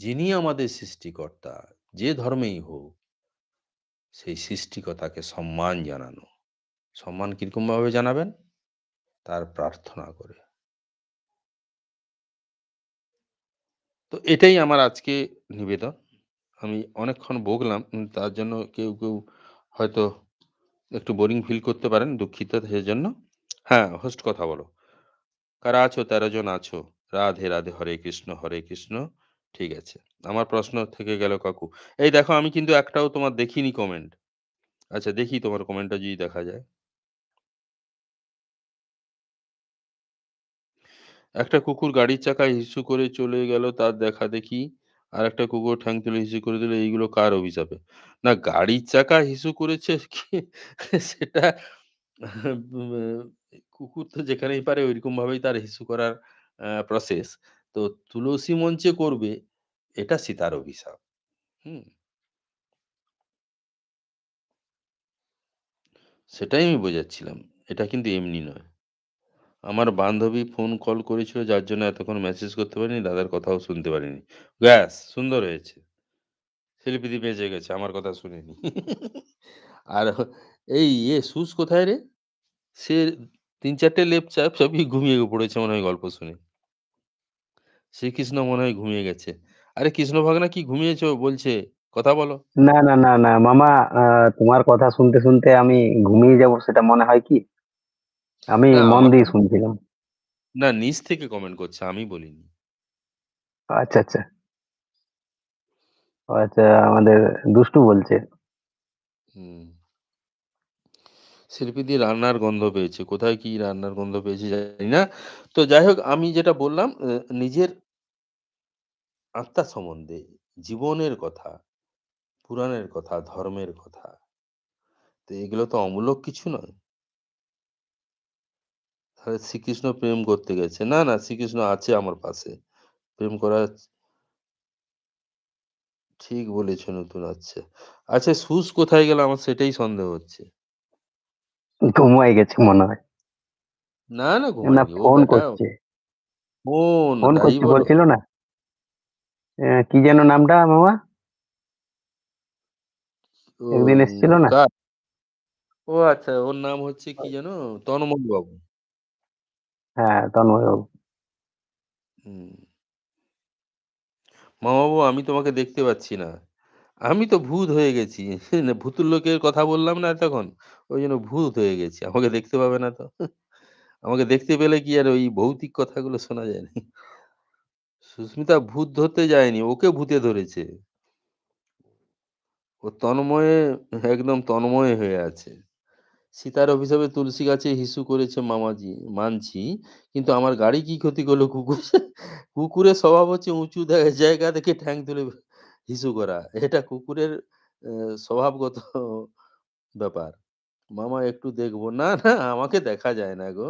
যিনি আমাদের সৃষ্টিকর্তা, যে ধর্মেই হোক, সেই সৃষ্টিকর্তাকে সম্মান জানানো। সম্মান কিরকমভাবে জানাবেন? তার প্রার্থনা করে। তো এটাই আমার আজকে নিবেদন। আমি অনেকক্ষণ বকলাম। তার জন্য কেউ হয়তো একটু বোরিং ফিল করতে পারেন। দুঃখিত সেজন্য। হ্যাঁ, হোস্ট কথা বলো। কারা আছো? ১৩ জন আছো। রাধে, রাধে, হরে কৃষ্ণ, হরে কৃষ্ণ। ঠিক আছে। আমার প্রশ্ন থেকে গেল কাকু। এই দেখো আমি কিন্তু একটাও তোমার দেখিনি কমেন্ট। আচ্ছা দেখি তোমার কমেন্টটা যদি দেখা যায়। একটা কুকুর গাড়ির চাকায় হিসু করে চলে গেল তার দেখাদেখি। আরেকটা কুকুর ঠ্যাং তুলে হিসু করে দিল এইগুলো কার অভিশাপে? না গাড়ির চাকা হিসু করেছে কি সেটা কুকুর তো যেখানেই পারে ঐরকম ভাবেই তার হিসু করার প্রসেস। তো তুলসী মঞ্চে করবে এটা সীতার অভিশাপ। হুম? সেটাই আমি বোঝাচ্ছিলাম। এটা কিন্তু এমনি নয়। আমার বান্ধবী ফোন কল করেছিল যার জন্য এতক্ষণ মেসেজ করতে পারিনি, দাদার কথাও শুনতে পারিনি। ব্যাস সুন্দর হয়েছে। শিল্পীদি বেঁচে গেছে আমার কথা শুনেনি। আর এই সুস কোথায় রে? সে ৩-৪ টে লেপ চাপিয়ে ঘুমিয়ে পড়েছে মনে হয় গল্প শুনে। শ্রীকৃষ্ণ মনে হয় ঘুমিয়ে গেছে। আরে কৃষ্ণ ভাগনা কি ঘুমিয়েছো বলছে, কথা বলো। না, না, না, না মামা, তোমার কথা শুনতে, শুনতে আমি ঘুমিয়ে যাবো সেটা মনে হয় কি? আমি না মন আমাকে দিয়ে শুনছিলাম। না নিচ থেকে কমেন্ট করছে আমি বলিনি। আচ্ছা, আচ্ছা। ও আচ্ছা, আমাদের দুষ্টু বলছে। হুম। শিল্পীদি রান্নার গন্ধ পেয়েছে। কোথায় কি রান্নার গন্ধ পেয়েছে জানি না। তো যাই হোক আমি যেটা বললাম নিজের আত্মা সম্বন্ধে, জীবনের কথা, পুরাণের কথা, ধর্মের কথা। তো এগুলো তো অমূলক কিছু নয়। তাহলে শ্রীকৃষ্ণ প্রেম করতে গেছে। না, না শ্রীকৃষ্ণ আছে আমার পাশে। প্রেম করা ঠিক বলেছ নতুন আচ্ছা। আচ্ছা সুস কোথায় গেল আমার সেটাই সন্দেহ হচ্ছে। ঘুমায় গেছে মনে হয়। না, না না, ঘুমায়নি। ও ফোন বেটা করছে। ফোন ফোন তাই করছে বলো? বলছিল না? কি যেন নামটা মামা? ও একদিন এসেছিল না? কার? ও আচ্ছা ওর নাম হচ্ছে কি যেন? তন্ময় বাবু। হ্যাঁ, তন্ময়বাবু। হুম। মামাবাবু আমি তোমাকে দেখতে পাচ্ছি না। আমি তো ভূত হয়ে গেছি। না ভূতুর লোকের কথা বললাম না এতক্ষণ? ওইজন্য ভূত হয়ে গেছি। আমাকে দেখতে পাবে না তো। আমাকে দেখতে পেলে কি আর ওই ভৌতিক কথাগুলো শোনা যায় নাকি? সুস্মিতা ভূত ধরতে যায়নি, ওকে ভূতে ধরেছে। ও তন্ময়ে একদম তন্ময় হয়ে আছে। সীতার অভিশাপে তুলসী গাছে হিসু করেছে মামাজি, মানছি। কিন্তু আমার গাড়ি কি ক্ষতি করলো কুকুর? কুকুরের স্বভাব হচ্ছে উঁচু জায়গা থেকে ঠ্যাং তুলে হিসু করা। এটা কুকুরের স্বভাবগত ব্যাপার। মামা একটু দেখবো। না, না আমাকে দেখা যায় না গো।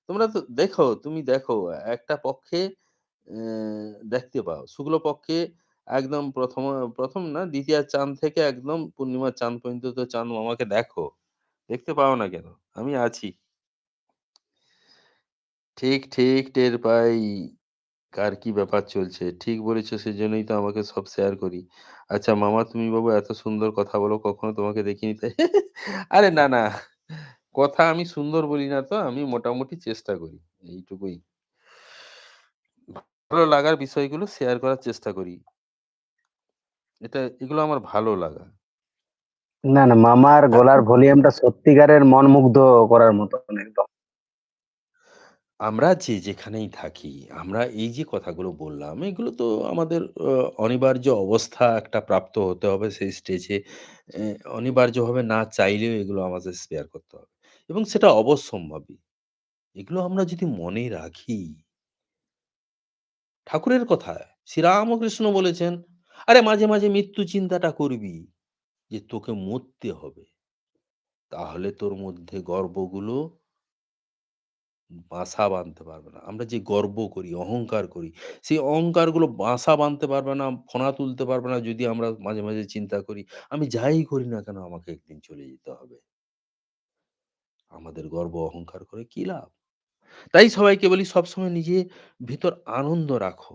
তোমরা তো দেখো, তুমি দেখো একটা পক্ষে দেখতে পাও। শুক্লপক্ষে একদম ১ম না ২য় চাঁদ থেকে একদম পূর্ণিমার চাঁদ পর্যন্ত তো চাঁদ মামাকে দেখো। দেখতে পাও না কেন? আমি আছি। ঠিক, ঠিক টের পাই কার কি ব্যাপার চলছে। ঠিক বলেছ সেজন্যই তো আমাকে সব শেয়ার করি। আচ্ছা মামা তুমি বাবু এত সুন্দর কথা বলো কখনো তোমাকে দেখিনি তাই। আরে না, না। কথা আমি সুন্দর বলি না তো আমি মোটামুটি চেষ্টা করি। এইটুকুই। ভালো লাগার বিষয়গুলো শেয়ার করার চেষ্টা করি। এগুলো আমার ভালো লাগা। না, না, মামার গলার ভলিউমটা সত্যিকারের মনমুগ্ধ করার মতন একদম। আমরা যে যেখানেই থাকি, আমরা এই যে কথাগুলো বললাম, এগুলো তো আমাদের অনিবার্য অবস্থা একটা প্রাপ্ত হতে হবে সেই স্টেজে। অ্যা অনিবার্যভাবে না চাইলেও এগুলো আমাদের শেয়ার করতে হবে। এবং সেটা অবশ্যম্ভাবী। এগুলো আমরা যদি মনে রাখি, ঠাকুরের কথা, শ্রীরামকৃষ্ণ বলেছেন, "আরে মাঝে, মাঝে মৃত্যু চিন্তাটা করবি যে তোকে মরতে হবে। তাহলে তোর মধ্যে গর্বগুলো বাসা বাঁধতে পারবে না। আমরা যে গর্ব করি, অহংকার করি, সেই অহংকারগুলো বাসা বাঁধতে পারবে না, ফণা তুলতে পারবে না যদি আমরা মাঝে, মাঝে চিন্তা করি, আমি যাই করি না কেন আমাকে একদিন চলে যেতে হবে। আমাদের গর্ব অহংকার করে কি লাভ? তাই সবাইকে বলি সবসময় নিজের ভেতর আনন্দ রাখো।